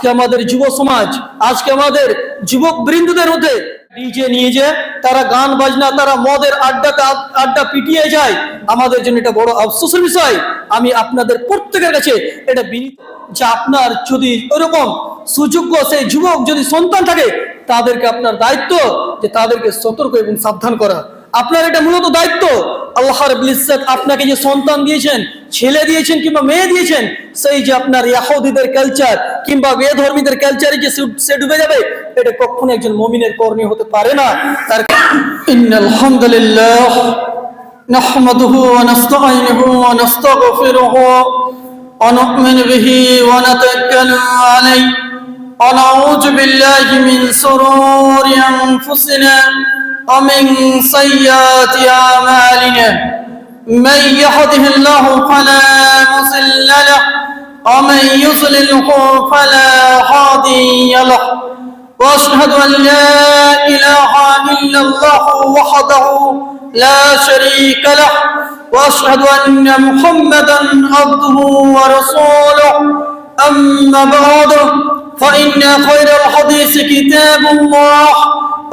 আজকে আমাদের যুব সমাজ, আজকে আমাদের যুবক বৃন্দদের মধ্যে ডিজে নিয়ে যে তারা গান বাজনা, তারা মদের আড্ডা পিটিয়ে যায়। আমাদের জন্য এটা বড় আফসোসের বিষয়। আমি আপনাদের প্রত্যেকের কাছে এটা বিনীত যে আপনার যদি ওরকম সুযোগ্য সেই যুবক যদি সন্তান থাকে, তাদেরকে আপনার দায়িত্ব যে তাদেরকে সতর্ক এবং সাবধান করা। আপনার এটা মূলত দায়িত্ব। আল্লাহ রাব্বুল ইজ্জত আপনাকে যে সন্তান দিয়েছেন, ছেলে দিয়েছেন কিংবা মেয়ে দিয়েছেন, সেই যে আপনার ইহুদিদের কালচার কিংবা বেধর্মীদের কালচারে যে সে ডুবে যাবে, এটা কখনো একজন মুমিনের করণীয় হতে পারে না। তার ইন্নাল হামদুলিল্লাহ নাহমাদুহু ওয়া নাস্তাঈনুহু ওয়া নাস্তাগফিরুহু ওয়া নু'মিনু বিহি ওয়া নাতাওয়াক্কালু আলাইহি ওয়া নাউযু বিল্লাহি মিন শুরুরি আনফুসিনা ومن سيئات أعمالنا من يهده الله فلا مضل له ومن يضلله فلا هادي له وأشهد أن لا إله إلا الله وحده لا شريك له وأشهد أن محمدا عبده ورسوله أما بعد فإن خير الحديث كتاب الله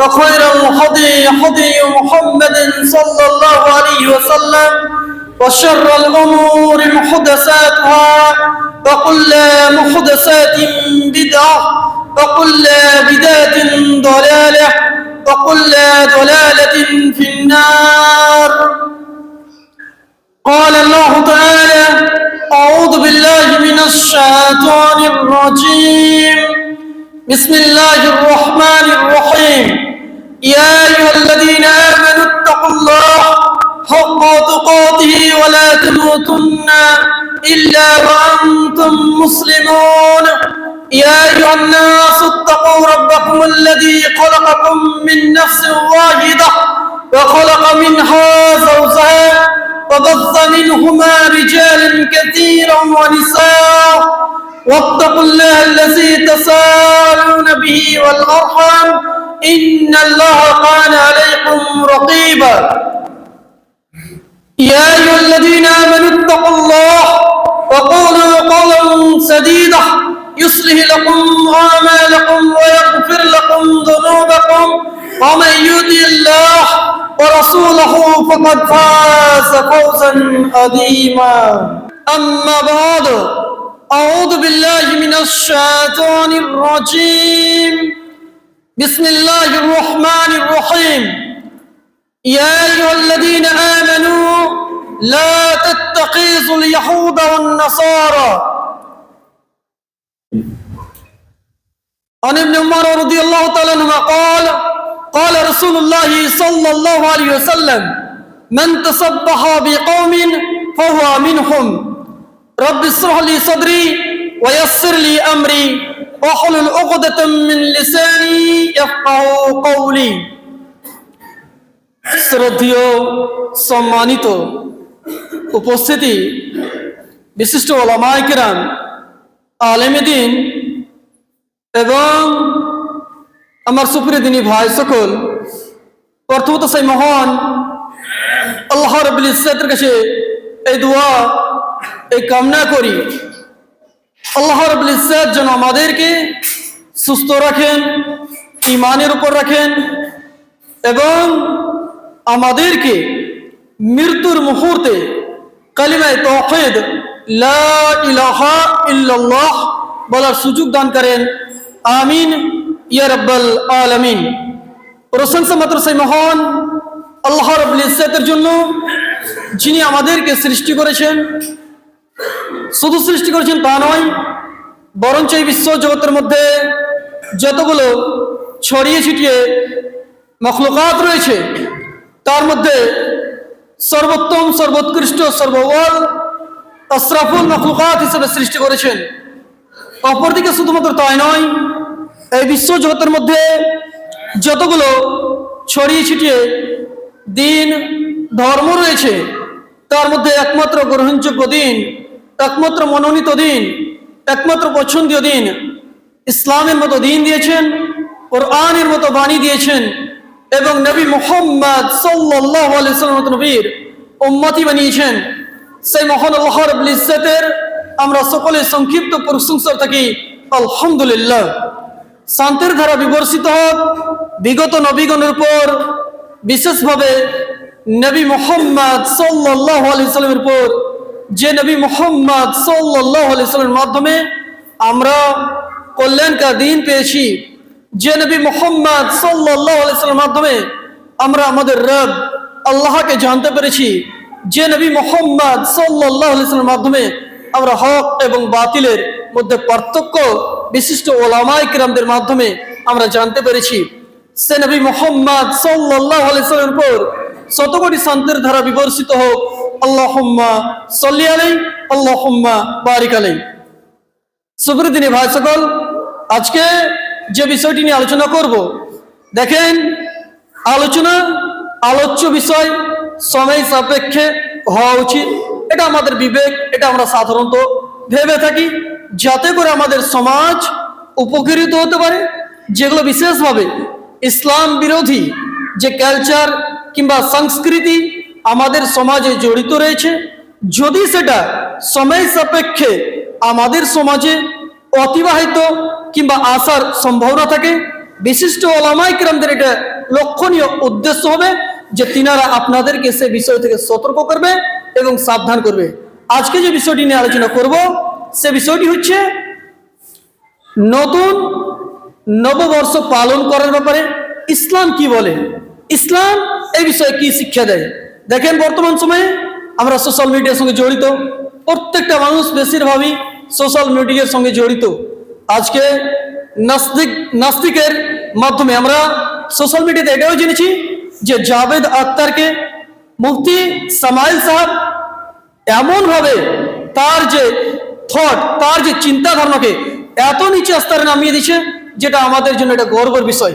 وخير الهدي هدي محمد صلى الله عليه وسلم وشر الأمور محدثاتها وكل محدثات بدعة وكل بدعة ضلالة وكل ضلالة في النار. قال الله تعالى: أعوذ بالله من الشيطان الرجيم. بسم الله الرحمن الرحيم. يا أيها الذين آمنوا اتقوا الله حق تقاته ولا تموتن إلا وأنتم مسلمون. يا أيها الناس اتقوا ربكم الذي خلقكم من نفس واحدة وخلق منها زوجها وبث منهما رجالا كثيرا ونساء واتقوا الله الذي تساءلون به والأرحام إن الله كان عليكم رقيبا. يا أيها الذين آمنوا اتقوا الله وقولوا قولا سديدا يصلح لكم أعمالكم ويغفر لكم ذنوبكم ومن يطع الله ورسوله فقد فاز فوزا عظيما. أما بعد أعوذ بالله من الشيطان الرجيم. بسم الله الرحمن الرحيم. يا أيها الذين آمنوا لا تتخذوا اليهود والنصارى. عن ابن عمر رضي الله تعالى عنهما قال: قال رسول الله صلى الله عليه وسلم: من تشبه بقوم فهو منهم. رب اشرح لي صدري ويسر لي أمري واحلل عقدة من লিসানি ইয়াফকাহু কওলি। শ্রদ্ধেয় সম্মানিত উপস্থিতি, বিশিষ্ট উলামায়ে কিরাম, আলেমে দ্বীন এবং আমার সুপ্রিয় দিনী ভাই সকল, প্রথমত সেই মহান আল্লাহ রাব্বুল ইজ্জতের কাছে এই দোয়া, এই কামনা করি, আল্লাহ রাব্বুল ইজ্জত যেন আমাদেরকে সুস্থ রাখেন, ঈমানের উপর রাখেন এবং আমাদেরকে মৃত্যুর মুহূর্তে কালিমায়ে তাওহীদ লা ইলাহা ইল্লাল্লাহ বলার সুযোগ দান করেন। আমিন ইয়া রাব্বাল আলামিন। প্রশংসা মাত্র সেই মহান আল্লাহ রাব্বুল ইজ্জতের জন্য, যিনি আমাদেরকে সৃষ্টি করেছেন। শুধু সৃষ্টি করেছেন তা নয়, বরঞ্চ এই বিশ্ব জগতের মধ্যে যতগুলো ছড়িয়ে ছিটিয়ে মখলুকাত রয়েছে, তার মধ্যে সর্বোত্তম, সর্বোৎকৃষ্ট, সর্বওয়াল, আশরাফুল মখলুকাত হিসেবে সৃষ্টি করেছেন। অপরদিকে শুধুমাত্র তাই নয়, এই বিশ্ব জগতের মধ্যে যতগুলো ছড়িয়ে ছিটিয়ে দিন ধর্ম রয়েছে, তার মধ্যে একমাত্র গ্রহণযোগ্য দিন, একমাত্র মনোনীত দিন, একমাত্র পছন্দীয় দিন ইসলামের মতো দিন দিয়েছেন, কোরআনের মতো বাণী দিয়েছেন এবং নবী মুহাম্মদ সাল্লাল্লাহু আলাইহি ওয়াসাল্লাম নবীর উম্মতি বানিয়েছেন। সেই মহান আল্লাহ রাব্বুল ইজ্জতের আমরা সকলে সংক্ষিপ্ত প্রশংসা থাকি আলহামদুলিল্লাহ। শান্তির ধারা বিবর্ষিত হোক বিগত নবীগণের উপর, বিশেষভাবে নবী মুহাম্মদ সাল্লাল্লাহু আলাইহি সাল্লামের উপর, যে নবী মুহাম্মদ সাল্লাল্লাহু আলাইহি সাল্লামের মাধ্যমে আমরা কল্যাণকার দিন পেয়েছি, যে নবী মুহাম্মদ সাল্লাল্লাহু আলাইহি সাল্লামের মাধ্যমে আমরা আমাদের রব আল্লাহকে জানতে পেরেছি, যে নবী মুহাম্মদ সাল্লাল্লাহু আলাইহি সাল্লামের মাধ্যমে আমরা হক এবং বাতিলের মধ্যে পার্থক্য বিশিষ্ট ওলামায়ে কিরামদের মাধ্যমে আমরা জানতে পেরেছি। সে নবী মুহাম্মদ সাল্লাল্লাহু আলাইহি সাল্লামের উপর শত কোটি শান্তির ধারা বিবর্ষিত হোক। আল্লাহুম্মা সাল্লি আলাইহি, আল্লাহুম্মা বারিক আলাইহি। সুপ্রিয় ভাই সকল, আজকে যে বিষয়টি নিয়ে আলোচনা করব, দেখেন আলোচ্য বিষয় সময় সাপেক্ষে হওয়া উচিত। এটা আমাদের বিবেক, এটা আমরা সাধারণত ভেবে থাকি, যাতে করে আমাদের সমাজ উপকৃত হতে পারে। যেগুলো বিশেষভাবে ইসলাম বিরোধী যে কালচার কিংবা সংস্কৃতি আমাদের সমাজে জড়িত রয়েছে, যদি সেটা সময় সাপেক্ষে আমাদের সমাজে অতিবাহিত কিংবা আসার সম্ভাবনা থাকে, বিশিষ্ট ওলামায়ে কিরামদের এটা লক্ষণীয় উদ্দেশ্য হবে যে তিনারা আপনাদেরকে সে বিষয় থেকে সতর্ক করবে এবং সাবধান করবে। আজকে যে বিষয়টি নিয়ে আলোচনা করব, সে বিষয়টি হচ্ছে নতুন নববর্ষ পালন করার ব্যাপারে ইসলাম কি বলে, ইসলাম এই বিষয়ে কি শিক্ষা দেয়। দেখেন, বর্তমান সময়ে আমরা সোশ্যাল মিডিয়ার সঙ্গে জড়িত, প্রত্যেকটা মানুষ বেশিরভাগই সোশ্যাল মিডিয়ার সঙ্গে জড়িত। আজকে নাস্তিকের মাধ্যমে আমরা সোশ্যাল মিডিয়াতে এটাও জেনেছি যে জাভেদ আখতারকে মুফতি সামাইল সাহেব এমনভাবে তার যে থট, তার যে চিন্তা ধারণাকে এত নিচে স্তরে নামিয়ে দিচ্ছে, যেটা আমাদের জন্য এটা গর্বের বিষয়।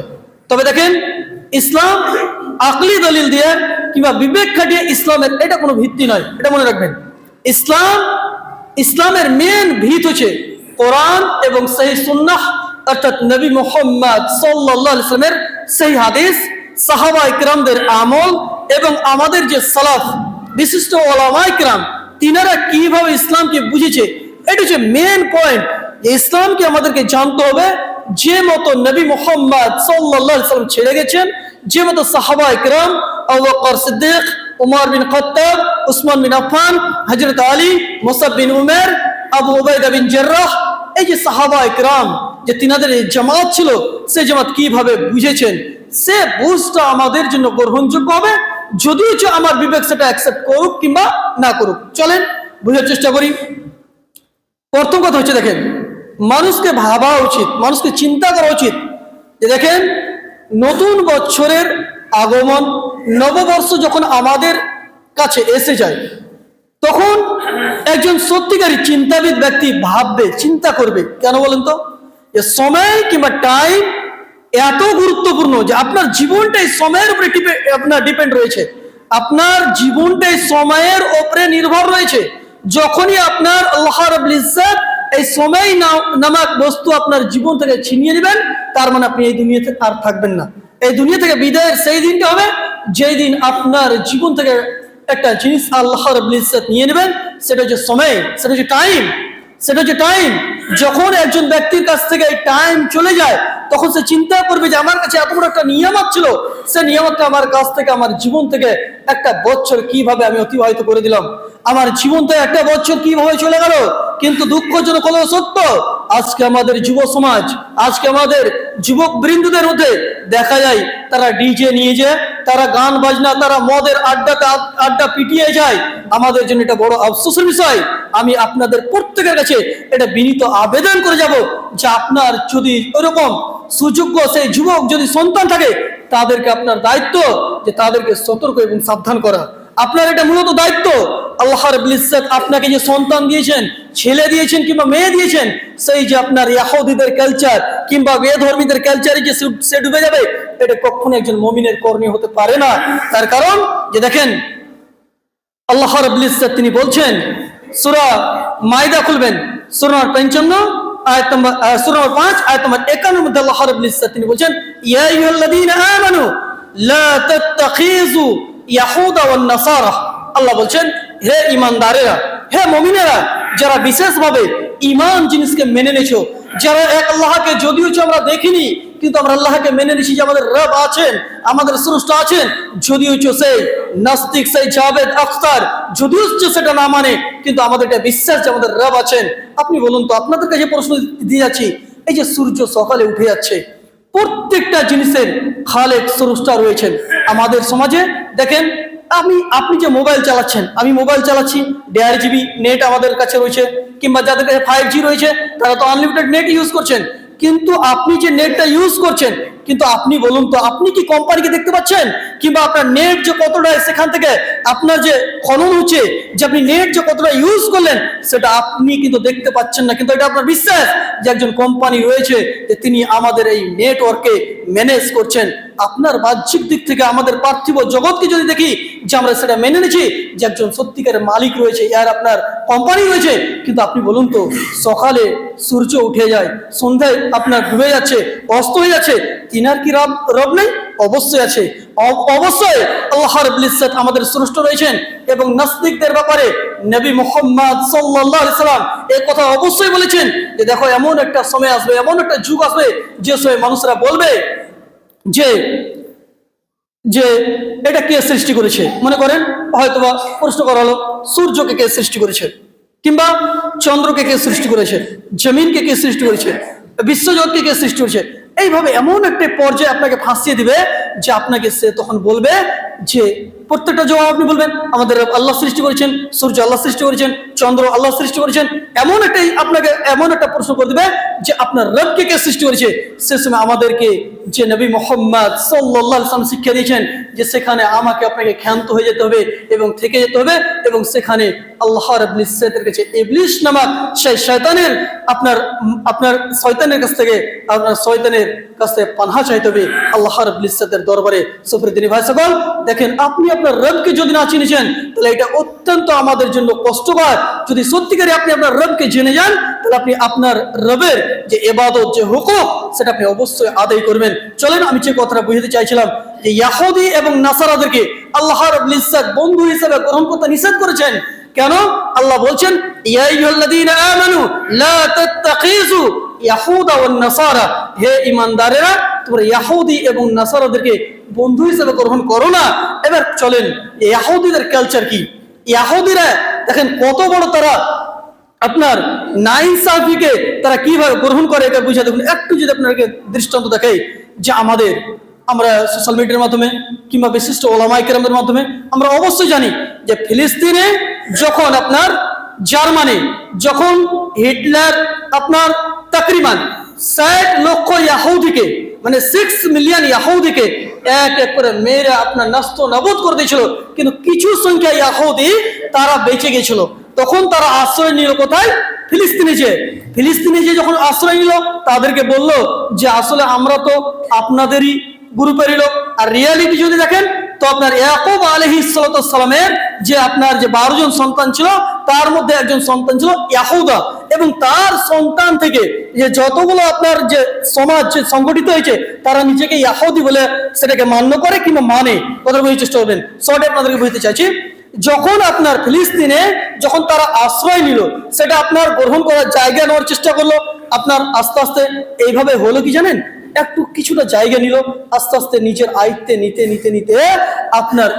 তবে দেখেন, ইসলাম আকলি দলিল দিয়ে কিংবা বিবেক খাটিয়ে ইসলামের এটা কোনো ভিত্তি নয়, এটা মনে রাখবেন। ইসলামের মেন ভিত হচ্ছে কোরআন এবং সহিহ সুন্নাহ, অর্থাৎ নবী মুহাম্মদ সাল্লাল্লাহু আলাইহি ওয়াসাল্লামের সহিহ হাদিস, সাহাবায়ে কিরামদের আমল এবং আমাদের যে সালাফ বিশিষ্ট ওলামায়ে কিরাম তিনারা কিভাবে ইসলামকে বুঝেছে, এটা হচ্ছে মেন পয়েন্ট। ইসলামকে আমাদেরকে জানতে হবে যে মতো নবী মুহাম্মদ সাল্লাল্লাহু আলাইহি ওয়াসাল্লাম ছেড়ে গেছেন, যে মতো সাহাবায়ে কিরাম আবু বকর সিদ্দিক, উমর বিন খাত্তাব, উসমান বিন আফফান, হযরত আলী, মুসআব বিন উমার, আবু উবাইদা বিন জাররাহ, এই যে সাহাবায়ে কিরাম যে তিনাদের এই জামাত ছিল, সে জামাত কিভাবে বুঝেছেন, সে বুঝটা আমাদের জন্য গ্রহণযোগ্য হবে, যদিও আমার বিবেক সেটা অ্যাকসেপ্ট করুক কিংবা না করুক। চলেন বুঝার চেষ্টা করি। প্রথম কথা হচ্ছে, দেখেন, মানুষকে ভাবা উচিত, মানুষকে চিন্তা করা উচিত যে দেখেন, নতুন বছরের আগমন, নববর্ষ যখন আমাদের কাছে এসে যায়, তখন একজন সত্যিকারী চিন্তাবিদ ব্যক্তি ভাববে, চিন্তা করবে। কেন বলেন তো? যে সময় কিংবা টাইম এত গুরুত্বপূর্ণ যে আপনার জীবনটাই সময়ের উপরে আপনার ডিপেন্ড রয়েছে, আপনার জীবনটাই সময়ের উপরে নির্ভর রয়েছে। যখনই আপনার আল্লাহ রাব্বুল ইজ্জত এই সময় নামক বস্তু আপনার জীবন থেকে ছিনিয়ে নেবেন, তার মানে আপনি এই দুনিয়াতে আর থাকবেন না। এই দুনিয়া থেকে বিদায়ের সেই দিনটা হবে যেই দিন আপনার জীবন থেকে একটা জিনিস আল্লাহ রাব্বুল ইজ্জত নিয়ে নেবেন, সেটা হচ্ছে সময়, সেটা হচ্ছে টাইম, সেটা হচ্ছে টাইম। যখন একজন ব্যক্তির কাছ থেকে এই টাইম চলে যায়, তখন সে চিন্তা করবে যে আমার কাছে এত বড় একটা নিয়ামত ছিল, সে নিয়ামতটা আমার কাছ থেকে, আমার জীবন থেকে একটা বছর কিভাবে আমি অতিবাহিত করে দিলাম, আমার জীবন থেকে একটা বছর কিভাবে চলে গেল। কিন্তু দুঃখজনক হলেও সত্য, আজকে আমাদের যুব সমাজ, আজকে আমাদের যুবক বৃন্দদের মধ্যে দেখা যায় তারা ডিজে নিয়ে যায়, তারা গান বাজনা, তারা মদের আড্ডা পিটিয়ে যায়। আমাদের জন্য এটা বড় আফসোসের বিষয়। আমি আপনাদের প্রত্যেকের কাছে এটা বিনীত আবেদন করে যাব যে আপনার যদি ওরকম সুযোগ্য সেই যুবক যদি সন্তান থাকে, তাদেরকে আপনার দায়িত্ব যে তাদেরকে সতর্ক এবং সাবধান করা। আপনার এটা মূলত দায়িত্ব। আল্লাহ রাব্বুল ইজ্জত আপনাকে যে সন্তান দিয়েছেন, ছেলে দিয়েছেন কিংবা মেয়ে দিয়েছেন, সেই যে আপনার ইহুদিদের কালচার কিংবা বেধর্মীদের কালচারে যে সে ডুবে যাবে, এটা কখনো একজন মুমিনের করণীয় হতে পারে না। তার কারণ যে দেখেন, আল্লাহ রাব্বুল ইজ্জত তিনি বলছেন, সূরা মাইদা খুলবেন, সূরা 55 আয়াত নম্বর, সূরা 5 আয়াত নম্বর 51 মধ্যে আল্লাহ রাব্বুল ইজ্জত তিনি বলছেন, ইয়া আইয়ুহাল্লাযীনা আমানু লা তাত্তাখিযু ইয়াহুদা ওয়ান নাসারা। আল্লাহ বলছেন, হে ঈমানদারেরা, হে মুমিনেরা, যারা বিশেষভাবে ঈমান জিনিসকে মেনে নেছো, যারা এক আল্লাহকে যদিও আমরা দেখিনি, কিন্তু আমরা আল্লাহকে মেনে নিছি যে আমাদের রব আছেন, আমাদের স্রষ্টা আছেন, যদিও সেই নাস্তিক, সেই জাভেদ আখতার যদিও সেটা না মানে, কিন্তু আমাদের এটা বিশ্বাস যে আমাদের রব আছেন। আপনি বলুন তো, আপনাদের কাছে প্রশ্ন দিয়ে যাচ্ছি, এই যে সূর্য সকালে উঠে যাচ্ছে, প্রত্যেকটা জিনিসের খালেক স্রষ্টা রয়েছেন আমাদের সমাজে। দেখেন, আপনি যে মোবাইল চালাচ্ছেন, আমি মোবাইল চালাচ্ছি, 1.5 GB নেট আমাদের কাছে রয়েছে, কিংবা যাদের কাছে 5G রয়েছে তারা তো আনলিমিটেড নেট ইউজ করছেন। কিন্তু আপনি যে নেটটা ইউজ করছেন, কিন্তু আপনি বলুন তো, আপনি কি কোম্পানিকে দেখতে পাচ্ছেন? কিংবা আপনার নেট যে কতটা সেখান থেকে আপনার যে খনন হচ্ছে, যে আপনি নেট যে কতটা ইউজ করলেন, সেটা আপনি কিন্তু দেখতে পাচ্ছেন না। কিন্তু এটা আপনার বিশ্বাস যে একজন কোম্পানি রয়েছে, যে তিনি আমাদের এই নেটওয়ার্কে ম্যানেজ করছেন। আপনার বাহ্যিক দিক থেকে আমাদের পার্থিব জগৎকে যদি দেখি, যে আমরা সেটা মেনে নিচ্ছি যে একজন সত্যিকারের মালিক রয়েছে, আর আপনার কোম্পানি রয়েছে। কিন্তু আপনি বলুন তো, সকালে সূর্য উঠে যায়, সন্ধ্যায় আপনার ডুবে যাচ্ছে, অস্ত হয়ে যাচ্ছে, তিনার কি রব নেই? অবশ্যই আছে। অবশ্যই আল্লাহ রাব্বুল ইজ্জত আমাদের স্রষ্টা রয়েছেন। এবং নাস্তিকদের ব্যাপারে নবী মুহাম্মদ সাল্লাল্লাহু আলাইহি সাল্লাম এই কথা অবশ্যই বলেছেন যে দেখো, এমন একটা সময় আসবে, এমন একটা যুগ আসবে, যে সময় মানুষরা বলবে যে যে এটা কে সৃষ্টি করেছে। মনে করেন হয়তোবা প্রশ্ন করা হলো, সূর্যকে কে সৃষ্টি করেছে, কিংবা চন্দ্রকে কে সৃষ্টি করেছে, জমিনকে কে সৃষ্টি করেছে, বিশ্বজগৎকে কে সৃষ্টি করেছে। এইভাবে এমন একটা পর্যায়ে আপনাকে ফাঁসিয়ে দিবে যে আপনাকে সে তখন বলবে যে প্রত্যেকটা জবাব আপনি বলবেন আমাদের আল্লাহ সৃষ্টি করেছেন, সূর্য আল্লাহ সৃষ্টি করেছেন, চন্দ্র আল্লাহ সৃষ্টি করেছেন। আপনাকে এমন একটা প্রশ্ন করে দিবে যে আপনার রবকে কে সৃষ্টি করেছে। সে সময় আমাদেরকে যে নবী মুহাম্মদ সাল্লাল্লাহু আলাইহি ওয়াসাল্লাম শিক্ষা দিয়েছেন যে সেখানে আমাকে আপনাকে ক্ষান্ত হয়ে যেতে হবে এবং থেকে যেতে হবে, এবং সেখানে আল্লাহ রাব্বুল ইজ্জতের কাছে ইবলিস নামক সেই শয়তানের শয়তানের কাছ থেকে পানাহ চাইতে হবে আল্লাহ রাব্বুল ইজ্জতের দরবারে। সুপ্রিয় ভাই সকল, দেখেন, আপনি আপনার রবকে যদি না চিনেছেন, তাহলে এটা অত্যন্ত আমাদের জন্য কষ্টকর। যদি সত্যিকারে আপনি আপনার রবকে জেনে যান, তাহলে আপনি আপনার রবের যে ইবাদত, যে হুকুক, সেটা আপনি অবশ্যই আদায় করবেন। চলেন, আমি যে কথাটা বুঝাতে চাইছিলাম যে ইহুদি এবং নাসারাদেরকে আল্লাহ রাব্বুল ইজ্জত বন্ধু হিসেবে গ্রহণ করতে নিষেধ করেছেন। কেন? আল্লাহ বলছেন, ইয়া আইয়ুহাল্লাযীনা আমানু লা তাত্তাখিযু ইয়াহুদা ওয়ান নাসারা, হে ঈমানদারেরা, তোমরা ইহুদি এবং নাসারাদেরকে বন্ধু হিসেবে গ্রহণ করো না। এবার চলেন, ইহুদিদের কালচার কি। ইহুদিরা দেখেন কত বড় তারা আপনার নাইনসাফিকে তারা কিভাবে গ্রহণ করে, এটা বুঝা দেখুন। একটু যদি আপনাকে দৃষ্টান্ত দেখাই, যে আমরা সোশ্যাল মিডিয়ার মাধ্যমে কিংবা বিশিষ্ট ওলামায়ে কেরামদের মাধ্যমে আমরা অবশ্যই জানি যে ফিলিস্তিনে যখন আপনার জার্মানি, যখন হিটলার আপনার তাকরিবান 60 লক্ষ ইহুদিকে, মানে 6 মিলিয়ন ইহুদিকে এক এক করে মেরে আপনার নষ্ট নাবুদ করে দিয়েছিল, কিন্তু কিছু সংখ্যা ইহুদি তারা বেঁচে গেছিল। তখন তারা আশ্রয় নিল কোথায়? ফিলিস্তিনে যে যখন আশ্রয় নিল, তাদেরকে বলল যে আসলে আমরা তো আপনাদেরই গ্রুপেরই লোক। আর রিয়ালিটি যদি দেখেন, তো আপনার ইয়াকুব আলাইহিস সালামের যে আপনার যে 12 জন সন্তান ছিল, তার মধ্যে একজন সন্তান ছিল ইয়াহুদা, এবং তার সন্তান থেকে যে যতগুলো আপনার যে সমাজ সংগঠিত হয়েছে, তারা নিজেকে ইহুদি বলে সেটাকে মান্য করে কিংবা মানে। কথা বুঝতে চেষ্টা করবেন, শর্টে আপনাদেরকে বুঝতে চাইছি। যখন আপনার ফিলিস্তিনে যখন তারা আশ্রয় নিল, সেটা আপনার গ্রহণ করার জায়গা নেওয়ার চেষ্টা করলো। আপনার আস্তে আস্তে এইভাবে হলো কি জানেন, একটু কিছুটা জায়গা নিল, আস্তে আস্তে নিজের আয়ত্তে নিতে নিতে নিতে আপনার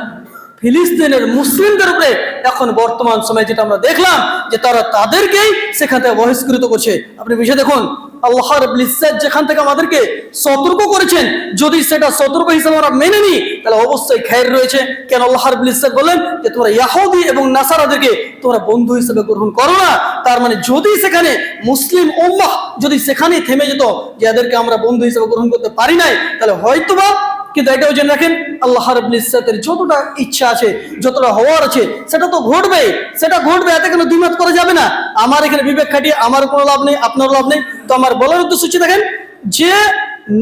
ফিলিস্তিনের মুসলিমদের উপরে এখন বর্তমান সময়ে যেটা আমরা দেখলাম, যে তারা তাদেরকেই সেখান থেকে বহিষ্কৃত করছে। আপনি বিষয় দেখুন, আল্লাহ রাব্বুল ইজ্জত যেখান থেকে আমাদেরকে সতর্ক করেছেন, যদি সেটা সতর্ক হিসেবে আমরা মেনে নিই, তাহলে অবশ্যই খায়ের রয়েছে। কেন আল্লাহ রাব্বুল ইজ্জত বলেন যে তোমরা ইহুদি এবং নাসারাদেরকে তোমরা বন্ধু হিসেবে গ্রহণ করো না। তার মানে যদি সেখানে মুসলিম উম্মাহ যদি সেখানেই থেমে যেত যে এদেরকে আমরা বন্ধু হিসেবে গ্রহণ করতে পারি নাই, তাহলে হয়তোবা, কিন্তু এটাও জেনে রাখেন, আল্লাহ রাব্বুল ইজ্জতের যতটা ইচ্ছা আছে, যতটা হওয়ার আছে, সেটা তো ঘটবে, এতে কোনো দ্বিমত করা যাবে না। আমার এখানে বিবেক খাটিয়ে আমার কোনো লাভ নেই, আপনার লাভ নেই। তো আমার বলার উদ্দেশ্য হচ্ছে, দেখেন, যে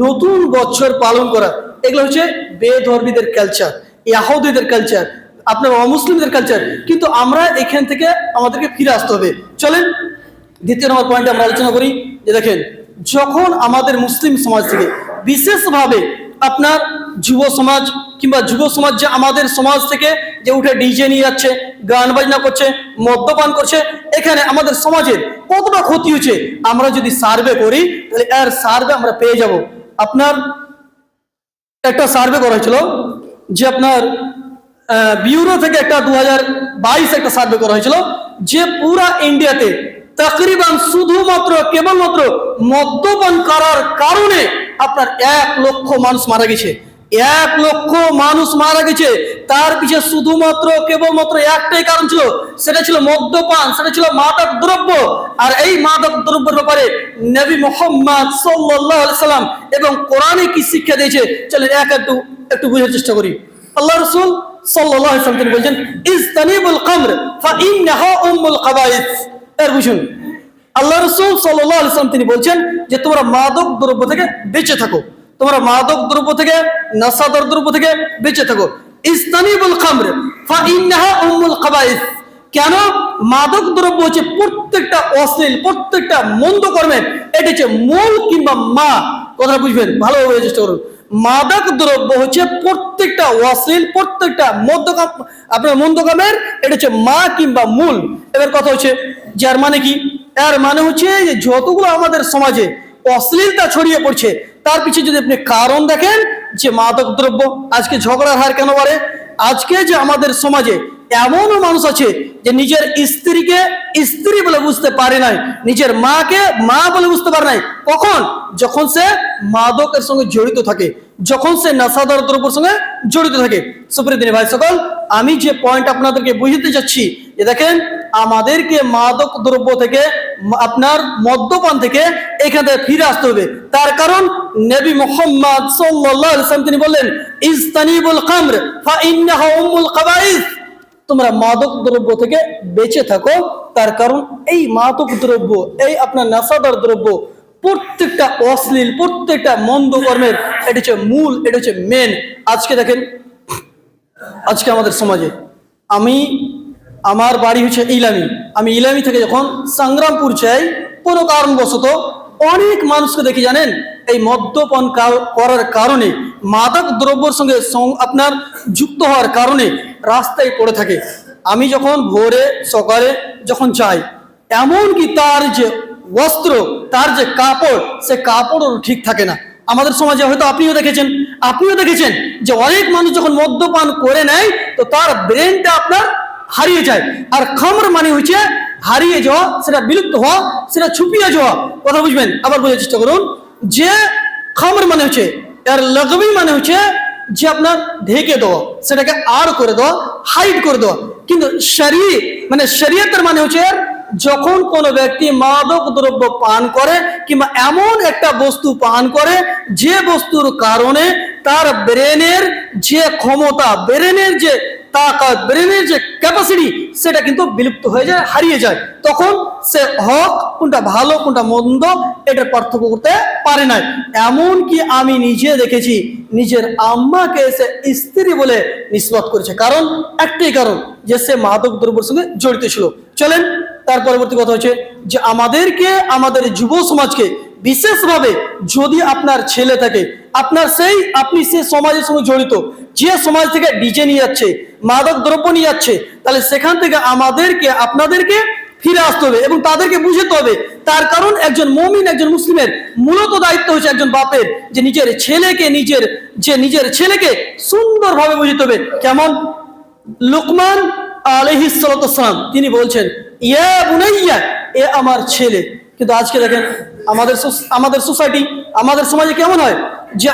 নতুন বছর পালন করা, এগুলো হচ্ছে বেধর্মীদের কালচার, ইহুদিদের কালচার, আপনার অমুসলিমদের কালচার। কিন্তু আমরা এখান থেকে আমাদেরকে ফিরে আসতে হবে। চলেন, দ্বিতীয় নম্বর পয়েন্টে আমরা আলোচনা করি যে দেখেন, যখন আমাদের মুসলিম সমাজ থেকে বিশেষভাবে আপনার যুব সমাজ যে আমাদের সমাজ থেকে যে উঠে ডিজে নিয়ে যাচ্ছে, গান বাজনা করছে, মদ্যপান করছে। এখানে আমাদের সমাজের কতটা ক্ষতি হচ্ছে আমরা যদি সার্ভে করি তাহলে এর সার্ভে আমরা পেয়ে যাব। আপনার একটা সার্ভে করা হয়েছিল যে আপনার ব্যুরো থেকে একটা 2022 একটা সার্ভে করা হয়েছিল যে পুরা ইন্ডিয়াতে তকরিবান শুধুমাত্র কেবলমাত্র মদ্যপান করার কারণে আপনার 1 লক্ষ মানুষ মারা গেছে। 1 লক্ষ মানুষ মারা গেছে। তার পিছে শুধুমাত্র কেবলমাত্র একটাই কারণ ছিল, সেটা ছিল মদ্যপান, সেটা ছিল মাদক দ্রব্য। আর এই মাদক দ্রব্যের ব্যাপারে নবী মুহাম্মদ সাল্লাল্লাহু আলাইহি সাল্লাম এবং কোরআনে কি শিক্ষা দিয়েছে চলেন একটু বোঝার চেষ্টা করি। আল্লাহ রাসূল সাল্লাল্লাহু আলাইহি সাল্লাম তিনি বলেন ইজতানিবুল খামর ফাইন্নাহা উম্মুল খাবাইস। এর বুঝুন, আল্লাহ রাসূল সাল্লাল্লাহু আলাইহি সাল্লাম তিনি বলছেন যে তোমরা মাদক দ্রব্য থেকে বেঁচে থাকো, তোমরা মাদক দ্রব্য থেকে, নেশাদার দ্রব্য থেকে বেঁচে থাকো। ইজতানিবুল খামর ফাইন্নাহা উম্মুল খাবাইস। কেন? মাদক দ্রব্য হচ্ছে প্রত্যেকটা অশ্লীল, প্রত্যেকটা মন্দ কর্মের এটা হচ্ছে মূল কিংবা মা। কথা বুঝবেন, ভালোভাবে চেষ্টা করুন। মাদক দ্রব্য হচ্ছে প্রত্যেকটা অশ্লীল, প্রত্যেকটা আপনার মন্দ কামের এটা হচ্ছে মা কিংবা মূল। এবার কথা হচ্ছে যার মানে কি, এর মানে হচ্ছে যে যতগুলো আমাদের সমাজে অশ্লীলতা ছড়িয়ে পড়ছে তার পিছনে যদি আপনি কারণ দেখেন যে মাদক দ্রব্য। আজকে ঝগড়ার হার কেন বাড়ে? আজকে যে আমাদের সমাজে এমনও মানুষ আছে যে নিজের স্ত্রীকে স্ত্রী বলে বুঝতে পারে নাই, নিজের মাকে মা বলে বুঝতে পারে নাই। কখন? যখন সে মাদকের সঙ্গে জড়িত থাকে, যখন সে নেশাদার দ্রব্যের সঙ্গে জড়িত থাকে। সুপ্রিয় দিনী ভাই সকল, আমি যে পয়েন্ট আপনাদেরকে বুঝাতে যাচ্ছি যে দেখেন আমাদেরকে মাদক দ্রব্য থেকে, আপনার মদ্যপান থেকে এখানে ফিরে আসতে হবে। তার কারণ নবী মুহাম্মদ সাল্লাল্লাহু আলাইহি ওয়াসাল্লাম তিনি বললেন ইজতানিবুল খামর ফাইন্নাহা উম্মুল খাবাইস। তোমরা মাদক দ্রব্য থেকে বেঁচে থাকো। তার কারণ এই মাদক দ্রব্য, এই আপনার নেশাদার দ্রব্য প্রত্যেকটা অশ্লীল, প্রত্যেকটা মন্দ কর্মের এটা হচ্ছে মূল, এটা হচ্ছে মেন। আজকে দেখেন, আজকে আমাদের সমাজে আমার বাড়ি হচ্ছে ইলামি, আমি ইলামি থেকে যখন সংগ্রামপুর যাই কোনো কারণবশত অনেক মানুষকে দেখি জানেন এই মদ্যপান করার কারণে, মাদক দ্রব্যের সঙ্গে আপনার যুক্ত হওয়ার কারণে রাস্তায় পড়ে থাকে। আমি যখন ভোরে সকালে যখন যাই, এমনকি তার যে বস্ত্র, তার যে কাপড়, সে কাপড়ও ঠিক থাকে না। আমাদের সমাজে হয়তো আপনিও দেখেছেন যে অনেক মানুষ যখন মদ্যপান করে নেয় তো তার ব্রেনটা আপনার হারিয়ে যায়। আর খামর মানে হচ্ছে হারিয়ে যাওয়া, সেটা বিলুপ্ত হওয়া, সেটা ছুপিয়ে যাওয়া। কথা বুঝবেন, আবার বোঝার চেষ্টা করুন যে খামর মানে হচ্ছে, এর লগবি মানে হচ্ছে যে আপনার ঢেকে দেওয়া, সেটাকে আর করে দেওয়া, হাইড করে দেওয়া। কিন্তু শরীয়তের মানে হচ্ছে যখন কোনো ব্যক্তি মাদক দ্রব্য পান করে কিংবা এমন একটা বস্তু পান করে যে বস্তুর কারণে তার ব্রেনের যে ক্ষমতা, ব্রেনের যে তাকাত, ব্রেনের যে ক্যাপাসিটি সেটা কিন্তু বিলুপ্ত হয়ে যায়, হারিয়ে যায়। তখন সে হক কোনটা ভালো কোনটা মন্দ এটা পার্থক্য করতে পারে না। এমনকি আমি নিজে দেখেছি নিজের আম্মাকে সে স্ত্রী বলে নিসবত করেছে। কারণ একটাই কারণ যে সে মাদক দ্রব্যের সঙ্গে জড়িত ছিল। চলেন তার পরবর্তী কথা হচ্ছে যে আমাদের যুব সমাজকে বিশেষভাবে যদি আপনার ছেলে থাকে, আপনি সে সমাজের সঙ্গে জড়িত, যে সমাজ থেকে ডিজে নিয়ে যাচ্ছে, মাদক দ্রব্য নিয়ে যাচ্ছে, তাহলে সেখান থেকে আপনাদেরকে ফিরে আসতে হবে এবং তাদেরকে বুঝতে হবে। তার কারণ একজন মুমিন, একজন মুসলিমের মূলত দায়িত্ব হচ্ছে একজন বাপের যে নিজের ছেলেকে সুন্দরভাবে বুঝতে হবে। কেমন? লুকমান আলাইহিস সালাতু ওয়াস সালাম তিনি বলছেন ইয়া বুনাইয়া, এ আমার ছেলে। কিন্তু আজকে দেখেন আমাদের সোসাইটি, আমাদের সমাজে কেমন হয় যে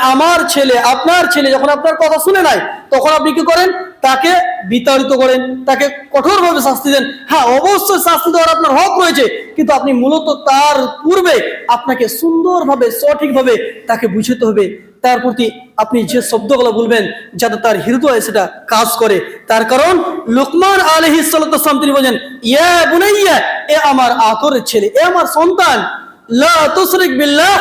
আপনার ছেলে যখন আপনার কথা শুনে নাই তখন আপনি কি করেন? তাকে বিতাড়িত করেন, তাকে কঠোরভাবে শাস্তি দেন। হ্যাঁ, অবশ্যই শাস্তি দেওয়ার আপনার হক রয়েছে, কিন্তু আপনি মূলত তার পূর্বে আপনাকে সুন্দরভাবে, সঠিকভাবে তাকে বুঝতে হবে। তার প্রতি আপনি যে শব্দগুলো বলবেন যাতে তার হৃদয়ে সেটা কাজ করে। তার কারণ লুকমান আলাইহিস সালাতু ওয়াস সালাম তিনি বলেন ইয়া বুনাইয়া, এ আমার আদরের ছেলে, এ আমার সন্তান, লা তুশরিক বিল্লাহ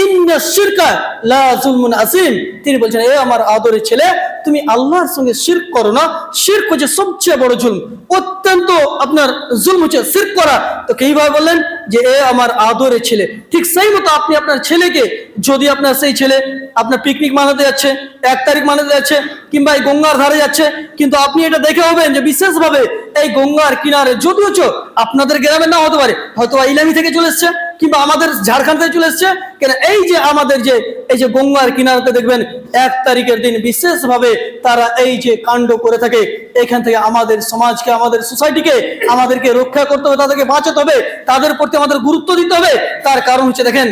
ইন্না শিরকা লা যুলমুন আসিম। তিনি বলছেন, এ আমার আদরের ছেলে, তুমি আল্লাহর সঙ্গে শিরক করো না। শিরক হচ্ছে সবচেয়ে বড় জুলম, অত্যন্ত আপনার জুলম হচ্ছে শিরক করা। তো কিভাবে বললেন যে এ আমার আদরের ছেলে? ঠিক সেই মতো আপনি আপনার ছেলেকে, যদি আপনার সেই ছেলে আপনার পিকনিক মানাতে যাচ্ছে, 1 তারিখ মানাতে যাচ্ছে, কিংবা এই গঙ্গার ধারে যাচ্ছে, কিন্তু আপনি এটা দেখে হবেন যে বিশেষভাবে এই গঙ্গার কিনারে, যদিও আপনাদের গ্রামে না হতে পারে, হয়তো ইলামি থেকে চলে এসছে, কিংবা আমাদের ঝাড়খণ্ড থেকে চলে এসছে, কেন এই যে আমাদের যে এই যে গঙ্গার কিনারাতে দেখবেন 1 তারিখের দিন বিশেষভাবে তারা এই যে কাণ্ড করে থাকে। এখান থেকে আমাদের সমাজকে, আমাদের সোসাইটিকে আমাদেরকে রক্ষা করতে হবে, তাদেরকে বাঁচাতে হবে, তাদের প্রতি আমাদের গুরুত্ব দিতে হবে। তার কারণ হচ্ছে দেখেন,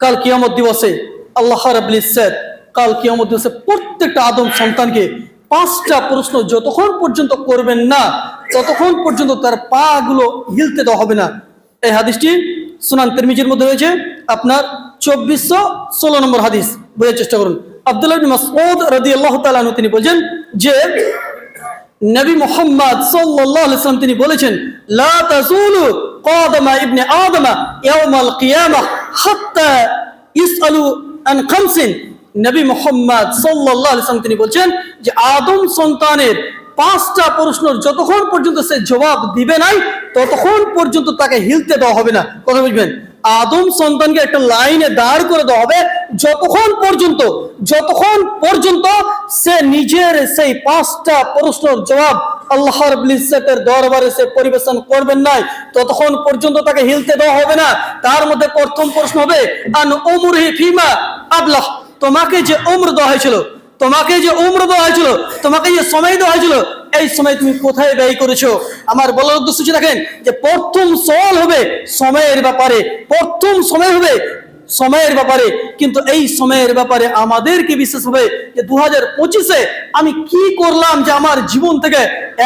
কাল কিয়ামত দিবসে আল্লাহ রাব্বুল ইজ্জত কাল কিয়ামত দিবসে প্রত্যেকটা আদম সন্তানকে 5টা প্রশ্ন যতক্ষণ পর্যন্ত করবেন না, ততক্ষণ পর্যন্ত তার পা গুলো হিলতে দেওয়া হবে না। এই হাদিসটি সুনান তিরমিজির মধ্যে রয়েছে, আপনার 2416 নম্বর হাদিস। বোঝার চেষ্টা করুন। আব্দুল্লাহ ইবনে মাসউদ রাদিয়াল্লাহু তাআলা আনহু তিনি বলেন যে নবী মুহাম্মদ সাল্লাল্লাহু আলাইহি ওয়াসাল্লাম তিনি বলেছেন, লা তাজুলু কাদামা ইবনে আদম ইয়াউমাল কিয়ামাহ হাত্তা ইসআলু আন খামসিন। নবী মুহাম্মদ সাল্লাল্লাহু আলাইহি ওয়াসাল্লাম তিনি বলেছেন যে আদম সন্তানের 5টা প্রশ্নের যতক্ষণ পর্যন্ত সে জবাব দিবে নাই, ততক্ষণ পর্যন্ত তাকে হিলতে দেওয়া হবে না। কথা বুঝবেন? আদম সন্তানকে একটা লাইনে দাঁড় করে দেওয়া হবে, যতক্ষণ পর্যন্ত সে নিজের সেই 5টা প্রশ্নের জবাব আল্লাহ রাব্বুল ইজ্জতের দরবারে সে পরিবেশন করবেন না, ততক্ষণ পর্যন্ত তাকে হিলতে দেওয়া হবে না। তার মধ্যে প্রথম প্রশ্ন হবে, আন উমরিহি ফিমা আবলাহ। তোমাকে যে উমর দেওয়া হয়েছিল, তোমাকে যে সময় দেওয়া হয়েছিল, এই সময় তুমি কোথায় ব্যয় করেছো? আমার বলার উদ্দেশ্য হচ্ছে দেখেন, যে প্রথম সওয়াল হবে সময়ের ব্যাপারে, প্রথম সময় হবে সময়ের ব্যাপারে। কিন্তু এই সময়ের ব্যাপারে আমাদেরকে বিশেষভাবে যে 2025-এ আমি কি করলাম, যে আমার জীবন থেকে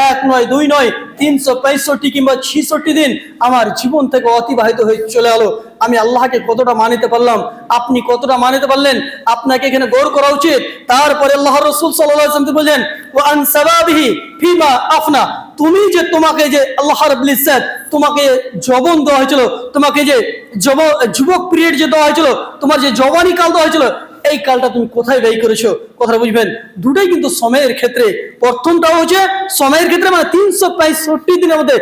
1 নয় 2 নয় 365 কিংবা 66 দিন আমার জীবন থেকে অতিবাহিত হয়ে চলে গেল। আমি আল্লাহকে কতটা মানিতে পারলাম, আপনি কতটা মানিতে পারলেন, আপনাকে এখানে গৌর করা উচিত। তারপরে আল্লাহর রাসূল সাল্লাল্লাহু আলাইহি ওয়াসাল্লাম বলেন, ওয়া আন সাবাবিহি ফিমা আফনা। তোমাকে যে আল্লাহ রাব্বুল ইজ্জত তোমাকে যৌবন দেওয়া হয়েছিল, তোমাকে যে যুবক পিরিয়ড যে দেওয়া হয়েছিল, তোমার যে জওয়ানি কাল দেওয়া হয়েছিল, এই কালটা তুমি কোথায় ব্যয় করেছো? কথা বুঝবেন, দুটোই কিন্তু সময়ের ক্ষেত্রে। প্রথমটাও হচ্ছে সময়ের ক্ষেত্রে, মানে 365 দিনের মধ্যে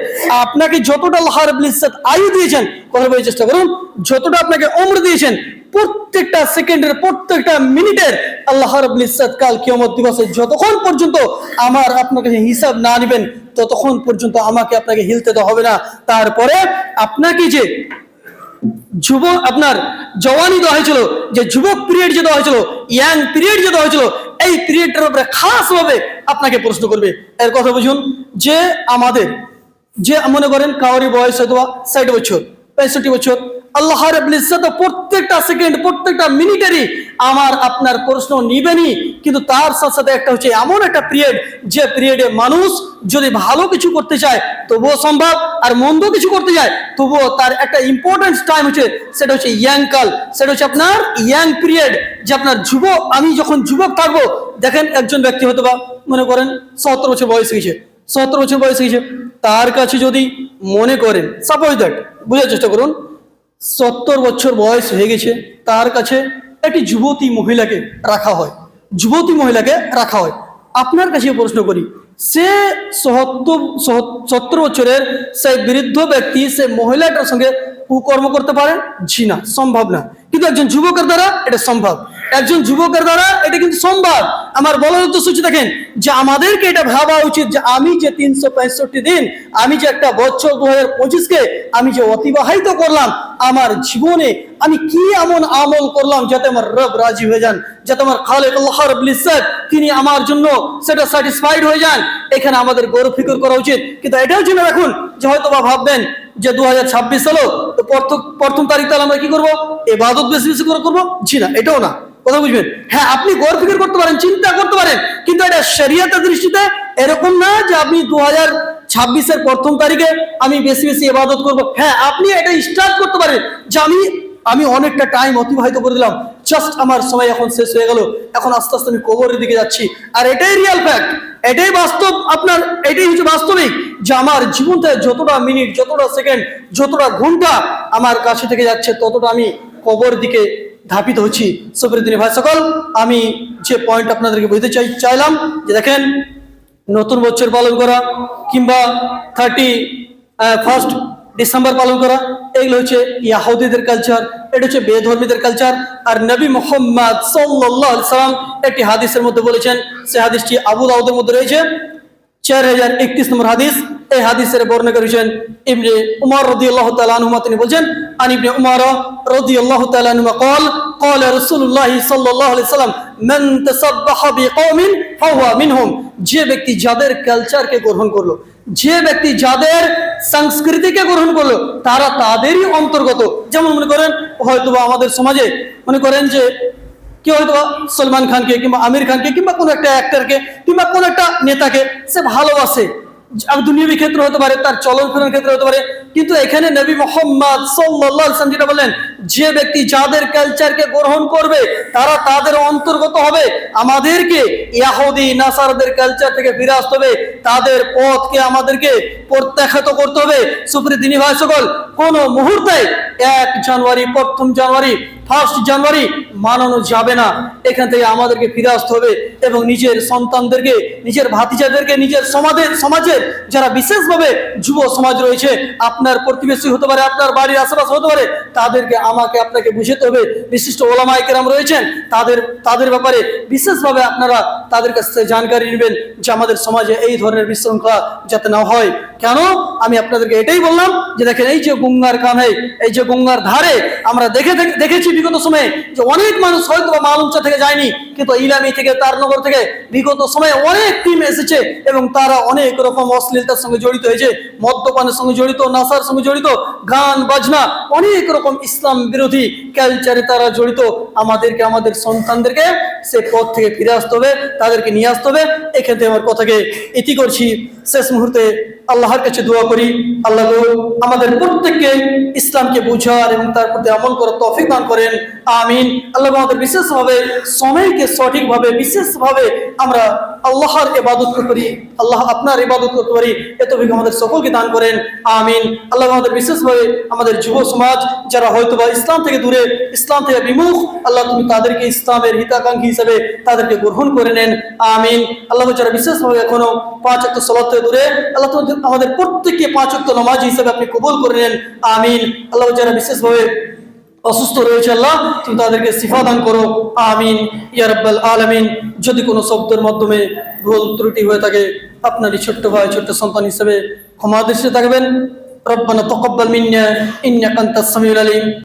আপনাকে যতটা আল্লাহ রাব্বুল ইজ্জত আয়ু দিয়েছেন, কথা বলার চেষ্টা করুন, যতটা আপনাকে উমর দিয়েছেন, প্রত্যেকটা সেকেন্ডের, প্রত্যেকটা মিনিটের আল্লাহ রাব্বুল ইজ্জত কাল কিয়ামত দিবসে যতক্ষণ পর্যন্ত আমার আপনার কাছে হিসাব না নেবেন, ততক্ষণ পর্যন্ত আপনাকে হিলতে দেওয়া হবে না। তারপরে আপনাকে যে আপনার জওয়ানি দেওয়া হয়েছিল, যে যুবক পিরিয়ড যে দেওয়া হয়েছিল, ইয়াং পিরিয়ড যে দেওয়া হয়েছিল, এই পিরিয়ডটার উপরে খাস ভাবে আপনাকে প্রশ্ন করবে। এর কথা বুঝুন, যে আমাদের যে মনে করেন কাউরি বয়স হয়তো 60 বছর 65 বছর, আল্লাহ রাব্বুল ইজ্জত প্রত্যেকটা সেকেন্ড, প্রত্যেকটা মিনিটেরই আমার আপনার প্রশ্ন নিবেনি। কিন্তু তার সাথে সাথে একটা হচ্ছে এমন একটা পিরিয়ড, যে পিরিয়ডে মানুষ যদি ভালো কিছু করতে চায় তবুও সম্ভব, আর মন্দ কিছু করতে যায় তবুও তার একটা ইম্পর্টেন্ট টাইম হচ্ছে, সেটা হচ্ছে ইয়াং কাল, সেটা হচ্ছে আপনার ইয়াং পিরিয়ড। যে আপনার আমি যখন যুবক থাকবো, দেখেন একজন ব্যক্তি হয়তো বা মনে করেন 70 বছর বয়স হয়েছে, 70 বছর বয়স হয়েছে, তার কাছে যদি মনে করেন, সাপোজ দ্যাট, বোঝার চেষ্টা করুন, 70 বছর বয়স হয়ে গেছে, তার কাছে একটি যুবতী মহিলাকে রাখা হয়। আপনার কাছে প্রশ্ন করি, সে 70 বছরের সেই বৃদ্ধ ব্যক্তি, সে মহিলাটার সঙ্গে কুকর্ম করতে পারে? জি না, সম্ভব না। কিন্তু একজন যুবকের দ্বারা এটা সম্ভব, এটা কিন্তু সম্ভব। আমার বলার উদ্দেশ্য হচ্ছে দেখেন, যে আমাদেরকে এটা ভাবা উচিত যে আমি যে 365 দিন, আমি যে একটা বছর 2025-কে আমি যে অতিবাহিত করলাম, আমার জীবনে আমি কি এমন আমল করলাম যাতে আমার রব রাজি হয়ে যান, যাতে আমার খালেক আল্লাহ রাব্বুল ইজ্জত তিনি আমার জন্য সেটা স্যাটিসফাইড হয়ে যান। এখানে আমাদের গৌরব ফিকর করা উচিত। কিন্তু এটাও জেনে রাখুন যে হয়তো বা ভাববেন যে 2026 হলো, তো প্রথম তারিখ তাহলে আমরা কি করবো? ইবাদত বেশি বেশি করে করবো? জি না, এটাও না। কথা বুঝবেন? হ্যাঁ, আপনি গৌর ফিকর করতে পারেন, চিন্তা করতে পারেন, কিন্তু এটা শরিয়তের দৃষ্টিতে এরকম না যে আপনি 2026-এর প্রথম তারিখে আমি বেশি বেশি ইবাদত করবো। হ্যাঁ, আপনি এটা স্টার্ট করতে পারেন যে আমি অনেকটা টাইম অতিবাহিত করে দিলাম, জাস্ট আমার সময় এখন শেষ হয়ে গেল, এখন আস্তে আস্তে আমি কবরের দিকে যাচ্ছি। আর এটাই রিয়েল ফ্যাক্ট, এটাই বাস্তব, এটাই হচ্ছে বাস্তবিক, যে আমার জীবন থেকে যতটা মিনিট, যতটা সেকেন্ড, যতটা ঘন্টা আমার কাছে থেকে যাচ্ছে, ততটা আমি কবর দিকে ধাপিত হচ্ছি। সুপ্রিয় ভাই সকল, আমি যে পয়েন্ট আপনাদেরকে বলতে চাইলাম যে দেখেন, নতুন বছর পালন করা কিংবা 31 ডিসেম্বর পালন করা, এগুলো হচ্ছে ইয়াহুদীদের কালচার, এটা হচ্ছে বেধর্মীদের কালচার। আর নবী মুহাম্মদ সাল্লাল্লাহু আলাইহি সাল্লাম একটি হাদিসের মধ্যে বলেছেন, সে হাদিসটি আবু দাউদের মধ্যে রয়েছে, 4031 নম্বর হাদিস। এই হাদিসের বর্ণনা করেছেন ইবনে উমর রাদিয়াল্লাহু তাআলা আনহু। তিনি বলেন, আন ইবনে উমর রাদিয়াল্লাহু তাআলা আনহু قال قال رسول الله صلى الله عليه وسلم من تسبح بقوم فهو منهم। যে ব্যক্তি যাদের কালচারকে গ্রহণ করলো, যে ব্যক্তি যাদের সংস্কৃতিকে গ্রহণ করলো, তারা তাদেরই অন্তর্গত। যেমন মনে করেন হয়তো আমাদের সমাজে মনে করেন যে কেউ হয়তো সলমান খানকে কিংবা আমির খানকে কিংবা কোনো একটা অ্যাক্টরকে কিংবা কোনো একটা নেতাকে সে ভালোবাসে, দুনিয়াবী ক্ষেত্রে হতে পারে, তার চলন ফেরনের ক্ষেত্রে হতে পারে। কিন্তু এখানে নবী মুহাম্মদ সাল্লাল্লাহু আলাইহি ওয়াসাল্লাম যেটা বললেন, যে ব্যক্তি যাদের কালচারকে গ্রহণ করবে তারা তাদের অন্তর্গত হবে। আমাদেরকে ইহুদি নাসারাদের কালচার থেকে ফিরে আসতে হবে, তাদের পথকে আমাদেরকে প্রত্যাখ্যাত করতে হবে। সুপ্রিয় দিনী ভাই সকল, কোন মুহূর্তে 1 জানুয়ারি, 1 জানুয়ারি, 1 জানুয়ারি মানানো যাবে না। এখান থেকে আমাদেরকে ফিরে আসতে হবে এবং নিজের সন্তানদেরকে, নিজের ভাতিজাদেরকে, নিজের সমাজের যারা বিশেষভাবে যুব সমাজ রয়েছে, আপনার প্রতিবেশী হতে পারে, আপনার বাড়ির আশেপাশে হতে পারে, তাদেরকে আমাকে আপনাকে বুঝাতে হবে। বিশিষ্ট ওলামায়ে কেরাম রয়েছেন, তাদের ব্যাপারে বিশেষভাবে আপনারা তাদের কাছ থেকে জানকারি নেবেন যে আমাদের সমাজে এই ধরনের বিশৃঙ্খলা যাতে না হয়। কেন আমি আপনাদেরকে এটাই বললাম যে দেখেন, এই যে গঙ্গার কানে, এই যে গঙ্গার ধারে আমরা দেখেছি বিগত সময়ে যে অনেক মানুষ হয়তো মালুমচা থেকে যায়নি, কিন্তু ইলামি থেকে, তারনগর থেকে বিগত সময়ে অনেক টিম এসেছে এবং তারা অনেক রকম অশ্লীলতার সঙ্গে জড়িত হয়েছে, মদ্যপানের সঙ্গে জড়িত, নাশার সঙ্গে জড়িত, গান বাজনা, অনেক রকম ইসলাম বিরোধী কালচারে তারা জড়িত। আমাদেরকে, আমাদের সন্তানদেরকে সে পথ থেকে ফিরে আসতে হবে, তাদেরকে নিয়ে আসতে হবে। এখান থেকে আমার কথাকে ইতি করছি। শেষ মুহূর্তে আল্লাহর কাছে দোয়া করি, আল্লাহ আমাদের প্রত্যেককে ইসলামকে বুঝার এবং তার প্রতি আমল করার তৌফিক দান করেন, আমিন। আল্লাহ আমাদের বিশেষভাবে সময়কে সঠিকভাবে, বিশেষভাবে আমরা আল্লাহর ইবাদত করি, আল্লাহ আপনার ইবাদত করতে পারি, এ তৌফিক আমাদের সকলকে দান করেন, আমিন। আল্লাহ আমাদের বিশেষভাবে আমাদের যুব সমাজ যারা হয়তোবা ইসলাম থেকে দূরে, ইসলাম থেকে বিমুখ, আল্লাহ তুমি তাদেরকে ইসলামের হিতাকাঙ্ক্ষী হিসেবে তাদেরকে গ্রহণ করে নেন, আমিন। আল্লাহ যারা বিশেষভাবে এখনো 5 ওয়াক্ত সালাত থেকে দূরে, আল্লাহ আমাদের প্রত্যেককে 5 ওয়াক্ত নামাজি হিসেবে আপনি কবুল করে নেন, আমিন। আল্লাহ যারা বিশেষভাবে অসুস্থ রয়েছে, আল্লাহ তুমি তাদেরকে শিফা দান করো, আমিন ইয়া রাব্বাল আলামিন। যদি কোনো শব্দের মাধ্যমে ভুল ত্রুটি হয়ে থাকে, আপনারই ছোট্ট ভাই, ছোট্ট সন্তান হিসেবে ক্ষমা দৃষ্টিতে থাকবেন। রব্বানা তাকাব্বাল মিন্না ইন্নাকা আনতাস সামিউল আলিম।